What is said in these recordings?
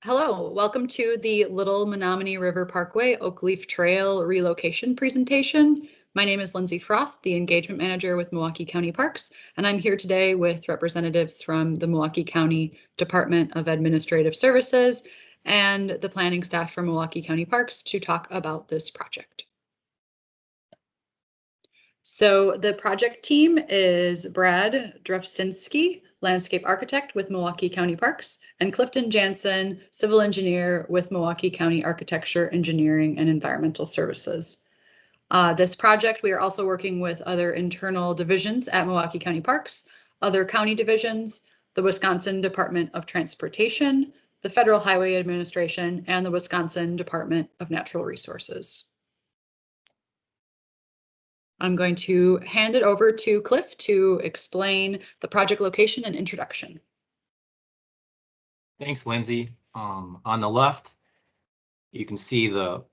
Hello, welcome to the Little Menomonee River Parkway Oakleaf Trail relocation presentation. My name is Lindsay Frost, the Engagement Manager with Milwaukee County Parks, and I'm here today with representatives from the Milwaukee County Department of Administrative Services and the planning staff from Milwaukee County Parks to talk about this project. So the project team is Brad Drefsinski, landscape architect with Milwaukee County Parks, and Clifton Jansen, civil engineer with Milwaukee County Architecture, Engineering, and Environmental Services. This project, we are also working with other internal divisions at Milwaukee County Parks, other county divisions, the Wisconsin Department of Transportation, the Federal Highway Administration, and the Wisconsin Department of Natural Resources. I'm going to hand it over to Cliff to explain the project location and introduction. Thanks, Lindsay. On the left, you can see the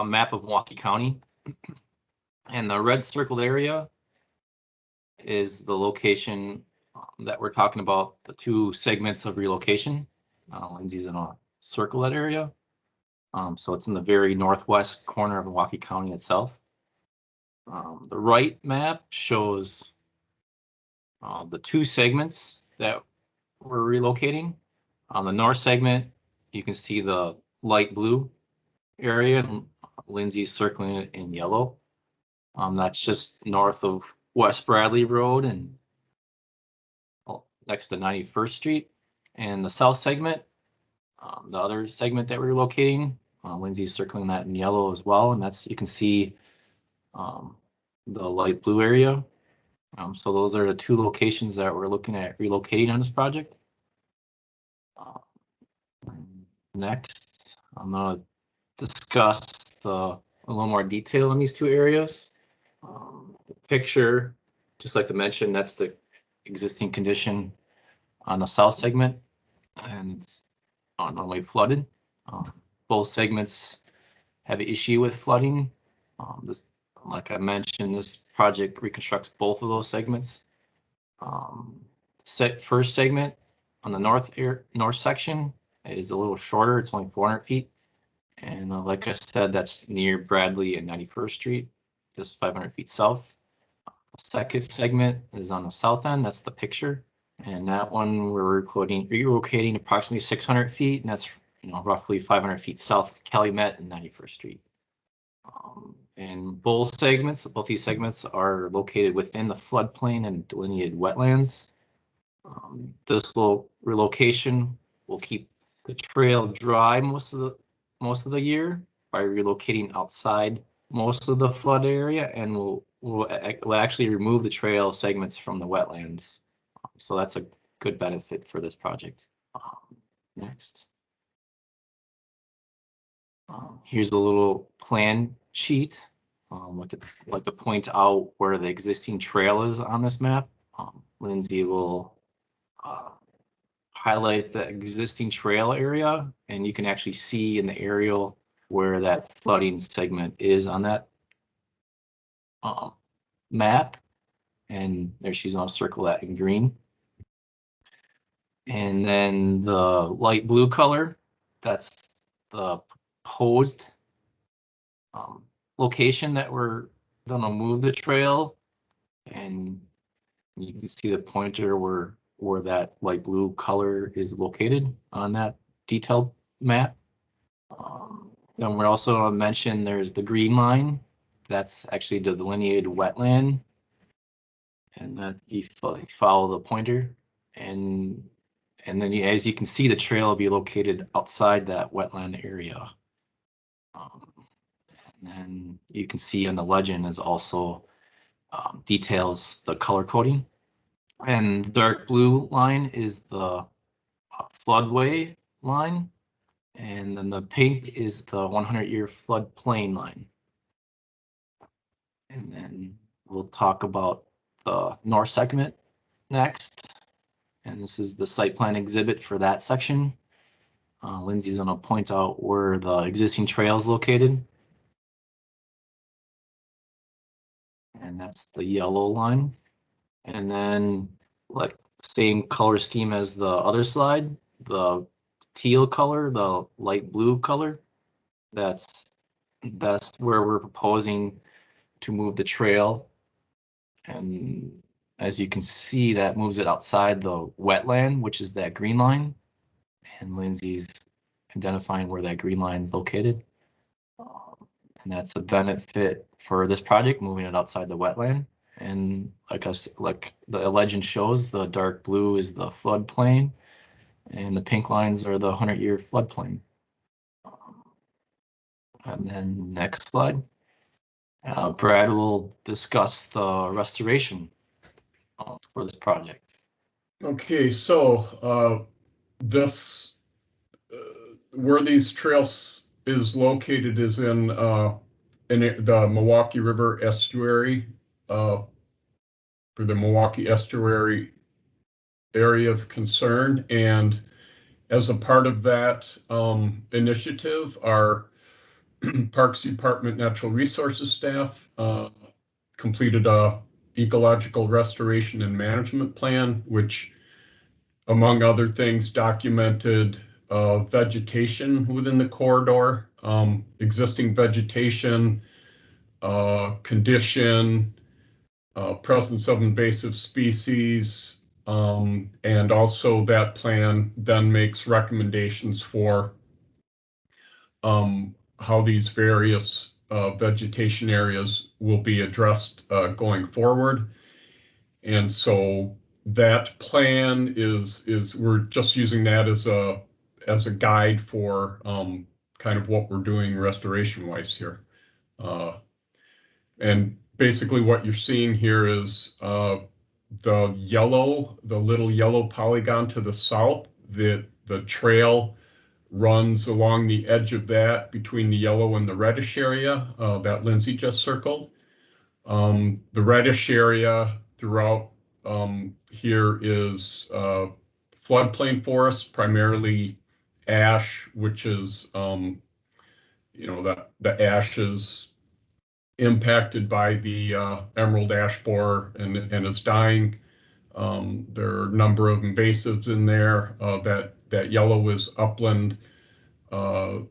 map of Milwaukee County, and the red circled area is the location that we're talking about, the two segments of relocation. Lindsay's in a circle that area. So it's in the very northwest corner of Milwaukee County itself. The right map shows the two segments that we're relocating. On the north segment, you can see the light blue area, and Lindsay's circling it in yellow. That's just north of West Bradley Road and next to 91st Street. And the south segment, the other segment that we're relocating, Lindsay's circling that in yellow as well, and that's, you can see the light blue area. So those are the two locations that we're looking at relocating on this project. Next, I'm going to discuss a little more detail in these two areas. The picture, just like to mention, that's the existing condition on the south segment, and it's normally flooded. Both segments have an issue with flooding. Like I mentioned, this project reconstructs both of those segments. First segment on the north section is a little shorter. It's only 400 feet. And like I said, that's near Bradley and 91st Street, just 500 feet south. The second segment is on the south end. That's the picture. And that one we're relocating approximately 600 feet. And that's roughly 500 feet south of Calumet and 91st Street. And both these segments are located within the floodplain and delineated wetlands. This relocation will keep the trail dry most of the year by relocating outside most of the flood area, and will actually remove the trail segments from the wetlands. So that's a good benefit for this project. Next. Here's a little plan sheet. Like to point out where the existing trail is on this map. Lindsay will highlight the existing trail area, and you can actually see in the aerial where that flooding segment is on that map. And there, she's going to circle that in green. And then the light blue color, that's the proposed location that we're going to move the trail. And you can see the pointer where that light blue color is located on that detailed map. Then we're also going to mention there's the green line. That's actually the delineated wetland. And that you follow the pointer. And then as you can see, the trail will be located outside that wetland area. And then you can see on the legend is also details the color coding. And the dark blue line is the floodway line. And then the pink is the 100-year floodplain line. And then we'll talk about the north segment next. And this is the site plan exhibit for that section. Lindsay's going to point out where the existing trail is located. And that's the yellow line. And then, like, same color scheme as the other slide, the teal color, the light blue color, that's where we're proposing to move the trail. And as you can see, that moves it outside the wetland, which is that green line. And Lindsay's identifying where that green line is located. And that's a benefit for this project, moving it outside the wetland. And like the legend shows, the dark blue is the floodplain, and the pink lines are the 100-year floodplain. And then next slide. Brad will discuss the restoration for this project. Okay, so this where these trails is located is in the Milwaukee River estuary, for the Milwaukee estuary area of concern, and as a part of that initiative, our Parks Department Natural Resources staff completed a ecological restoration and management plan, which, among other things, documented vegetation within the corridor, existing vegetation, condition, presence of invasive species, and also that plan then makes recommendations for how these various vegetation areas will be addressed going forward. And so that plan is we're just using that as a guide for kind of what we're doing restoration wise here. And basically what you're seeing here is the little yellow polygon to the south, the trail runs along the edge of that between the yellow and the reddish area that Lindsay just circled. The reddish area throughout here is floodplain forest, primarily ash, which is, the ash is impacted by the emerald ash borer and is dying. There are a number of invasives in there. That yellow is upland, more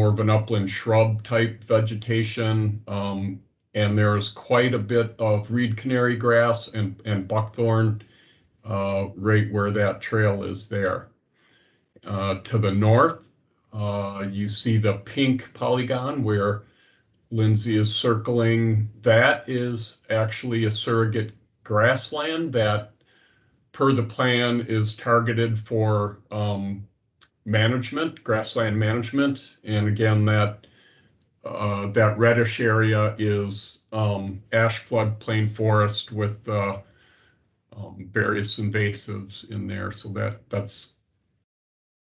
of an upland shrub type vegetation. And there's quite a bit of reed canary grass and buckthorn right where that trail is there. To the north, you see the pink polygon where Lindsay is circling. That is actually a surrogate grassland that, per the plan, is targeted for management, grassland management. And again, that reddish area is ash floodplain forest with various invasives in there. So that's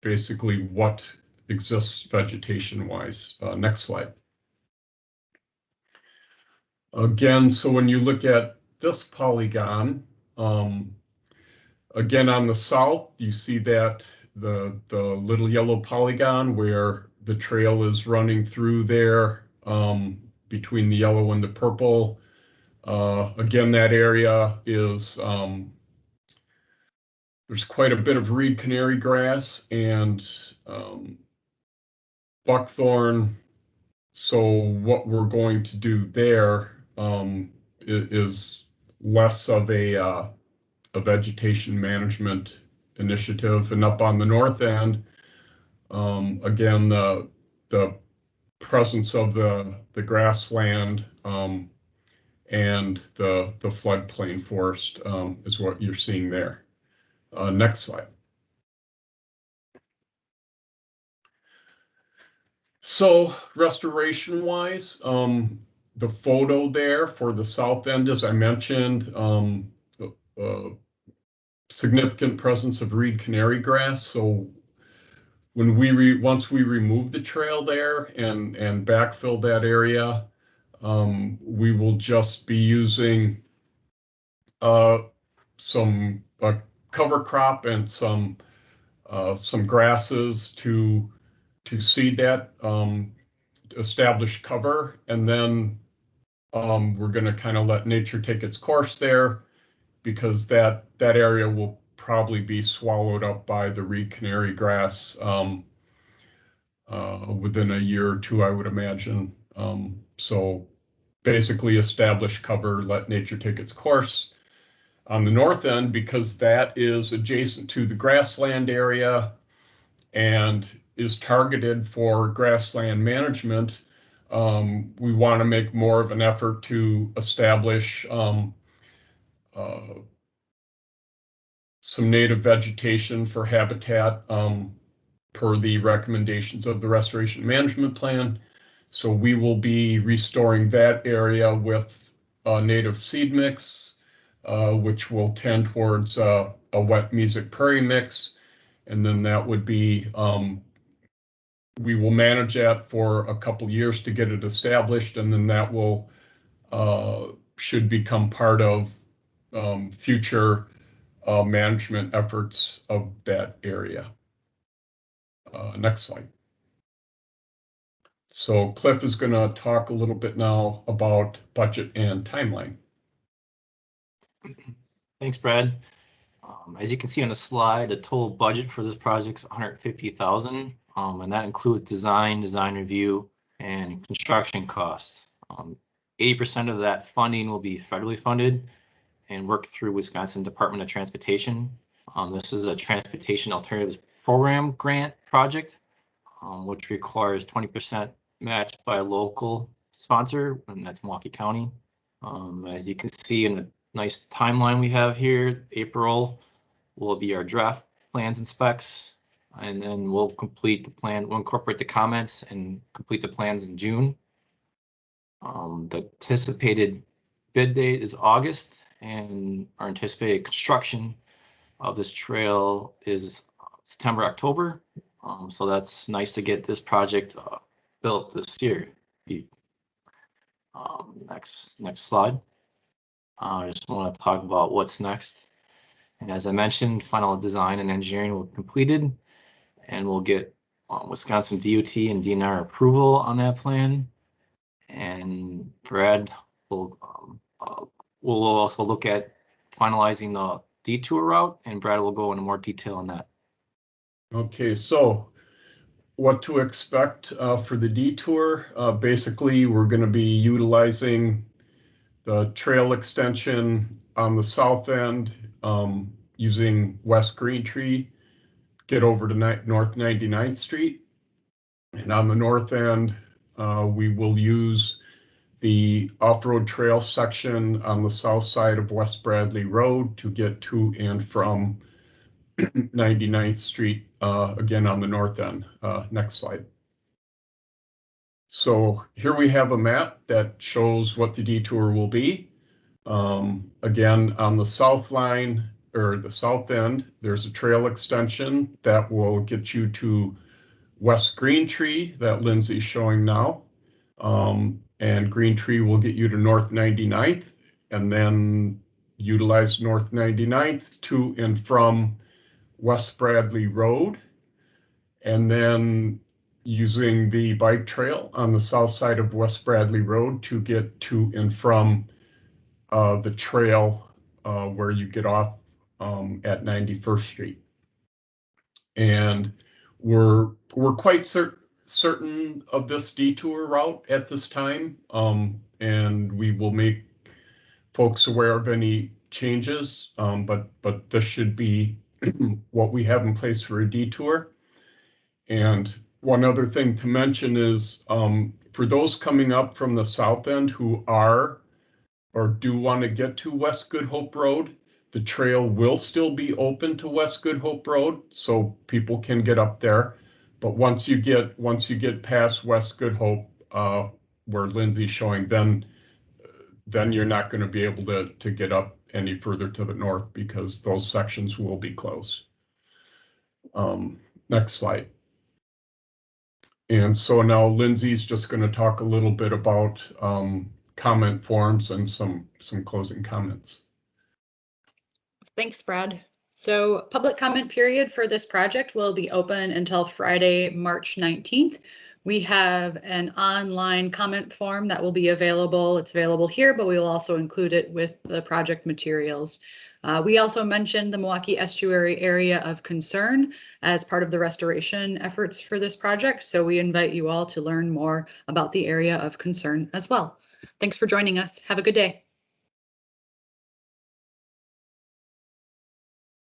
basically what exists vegetation-wise. Next slide. Again, so when you look at this polygon, again on the south, you see that the little yellow polygon where the trail is running through there between the yellow and the purple. Again, that area is, there's quite a bit of reed canary grass and buckthorn. So what we're going to do there is less of a vegetation management initiative. And up on the north end, again, the presence of the grassland and the floodplain forest is what you're seeing there. Next slide. So restoration-wise, the photo there for the south end, as I mentioned, significant presence of reed canary grass. So when once we remove the trail there and backfill that area, we will just be using some cover crop and some grasses to seed that, establish cover, and then we're going to kind of let nature take its course there, because that area will probably be swallowed up by the reed canary grass within a year or two, I would imagine. So basically establish cover, let nature take its course. On the north end, because that is adjacent to the grassland area and is targeted for grassland management, we want to make more of an effort to establish some native vegetation for habitat per the recommendations of the Restoration Management Plan. So we will be restoring that area with a native seed mix, which will tend towards a wet mesic prairie mix. And then that would be, we will manage that for a couple years to get it established, and then that will should become part of future management efforts of that area. Next slide. So Cliff is going to talk a little bit now about budget and timeline. Thanks, Brad. As you can see on the slide, the total budget for this project is $150,000, and that includes design review, and construction costs. 80% of that funding will be federally funded and work through Wisconsin Department of Transportation. This is a Transportation Alternatives Program grant project, which requires 20% matched by a local sponsor, and that's Milwaukee County. As you can see in the nice timeline we have here, April will be our draft plans and specs, and then we'll complete the plan, we'll incorporate the comments and complete the plans in June. The anticipated bid date is August, and our anticipated construction of this trail is September, October. So that's nice to get this project built this year. Next slide. I just want to talk about what's next. And as I mentioned, final design and engineering will be completed, and we'll get Wisconsin DOT and DNR approval on that plan. And Brad will also look at finalizing the detour route, and Brad will go into more detail on that. Okay, so what to expect for the detour? Basically, we're going to be utilizing the trail extension on the south end, using West Green Tree, get over to North 99th Street. And on the north end, we will use the off-road trail section on the south side of West Bradley Road to get to and from 99th Street, again on the north end. Next slide. So here we have a map that shows what the detour will be. Again, on the south line, or the south end, there's a trail extension that will get you to West Green Tree that Lindsay's showing now. And Green Tree will get you to North 99th, and then utilize North 99th to and from West Bradley Road, and then using the bike trail on the south side of West Bradley Road to get to and from the trail where you get off at 91st Street. And we're quite certain of this detour route at this time, and we will make folks aware of any changes, but this should be what we have in place for a detour. And one other thing to mention is, for those coming up from the south end who are or do want to get to West Good Hope Road, the trail will still be open to West Good Hope Road, so people can get up there. But once you get past West Good Hope, where Lindsay's showing, then you're not going to be able to get up any further to the north because those sections will be closed. Next slide. And so now Lindsay's just going to talk a little bit about comment forms and some closing comments. Thanks, Brad. So public comment period for this project will be open until Friday, March 19th. We have an online comment form that will be available. It's available here, but we will also include it with the project materials. We also mentioned the Milwaukee Estuary Area of Concern as part of the restoration efforts for this project. So we invite you all to learn more about the area of concern as well. Thanks for joining us. Have a good day.